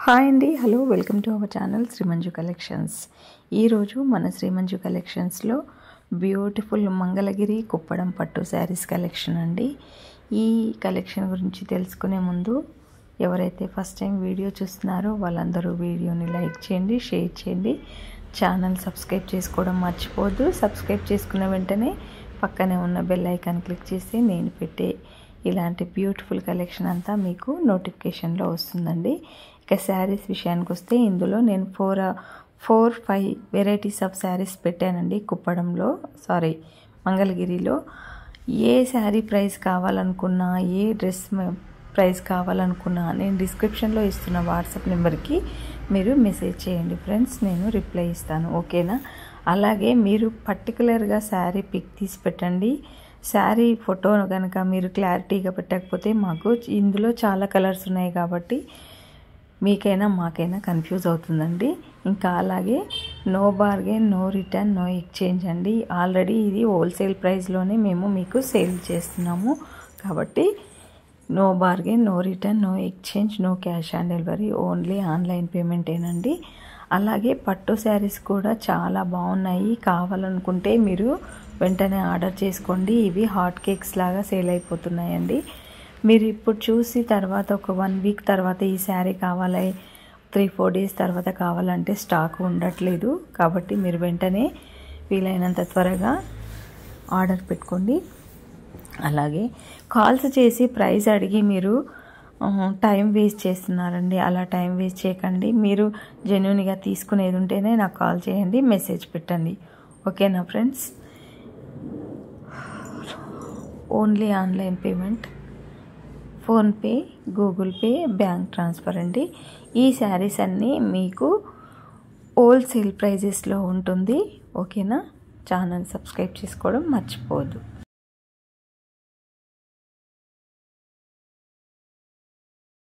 Hi అండి, hello, welcome to our channel Shri Manju collections. ఈరోజు మన శ్రీ మంజు కలెక్షన్స్లో బ్యూటిఫుల్ మంగళగిరి కుప్పడం పట్టు శారీస్ కలెక్షన్ అండి. ఈ కలెక్షన్ గురించి తెలుసుకునే ముందు ఎవరైతే ఫస్ట్ టైం వీడియో చూస్తున్నారో వాళ్ళందరూ వీడియోని లైక్ చేయండి, షేర్ చేయండి, ఛానల్ సబ్స్క్రైబ్ చేసుకోవడం మర్చిపోవద్దు. సబ్స్క్రైబ్ చేసుకున్న వెంటనే పక్కనే ఉన్న బెల్ ఐకాన్ క్లిక్ చేసి నేను పెట్టే ఇలాంటి బ్యూటిఫుల్ కలెక్షన్ అంతా మీకు నోటిఫికేషన్లో వస్తుందండి. ఇక శారీస్ విషయానికి వస్తే ఇందులో నేను 4-5 వెరైటీస్ ఆఫ్ శారీస్ పెట్టానండి. కుప్పడంలో మంగళగిరిలో ఏ శారీ ప్రైస్ కావాలనుకున్నా, ఏ డ్రెస్ ప్రైస్ కావాలనుకున్నా నేను డిస్క్రిప్షన్లో ఇస్తున్న వాట్సాప్ నెంబర్కి మీరు మెసేజ్ చేయండి ఫ్రెండ్స్, నేను రిప్లై ఇస్తాను, ఓకేనా. అలాగే మీరు పర్టికులర్గా శారీ పిక్ తీసి పెట్టండి. శారీ ఫోటో కనుక మీరు క్లారిటీగా పెట్టకపోతే మాకు ఇందులో చాలా కలర్స్ ఉన్నాయి కాబట్టి మీకైనా మాకైనా కన్ఫ్యూజ్ అవుతుందండి. ఇంకా అలాగే no bargain, no return, no exchange అండి. ఆల్రెడీ ఇది హోల్సేల్ ప్రైస్లోనే మేము మీకు సేల్ చేస్తున్నాము కాబట్టి no bargain, no return, no exchange, no cash on delivery, only online పేమెంటేనండి. అలాగే పట్టు శారీస్ కూడా చాలా బాగున్నాయి. కావాలనుకుంటే మీరు వెంటనే ఆర్డర్ చేసుకోండి. ఇవి హాట్ కేక్స్ లాగా సేల్ అయిపోతున్నాయండి. మీరు ఇప్పుడు చూసి తర్వాత ఒక 1 వీక్ తర్వాత ఈ శారీ కావాలి, 3-4 డేస్ తర్వాత కావాలంటే స్టాక్ ఉండట్లేదు. కాబట్టి మీరు వెంటనే వీలైనంత త్వరగా ఆర్డర్ పెట్టుకోండి. అలాగే కాల్స్ చేసి ప్రైస్ అడిగి మీరు టైం వేస్ట్ చేస్తున్నారండి. అలా టైం వేస్ట్ చేయకండి. మీరు జెన్యూన్గా తీసుకునేది ఉంటేనే నాకు కాల్ చేయండి, మెసేజ్ పెట్టండి, ఓకేనా friends. Only online payment, PhonePe, Google pay, bank transfer అండి. ఈ శారీస్ అన్నీ మీకు హోల్సేల్ ప్రైజెస్లో ఉంటుంది, ఓకేనా. ఛానల్ సబ్స్క్రైబ్ చేసుకోవడం మర్చిపోవద్దు.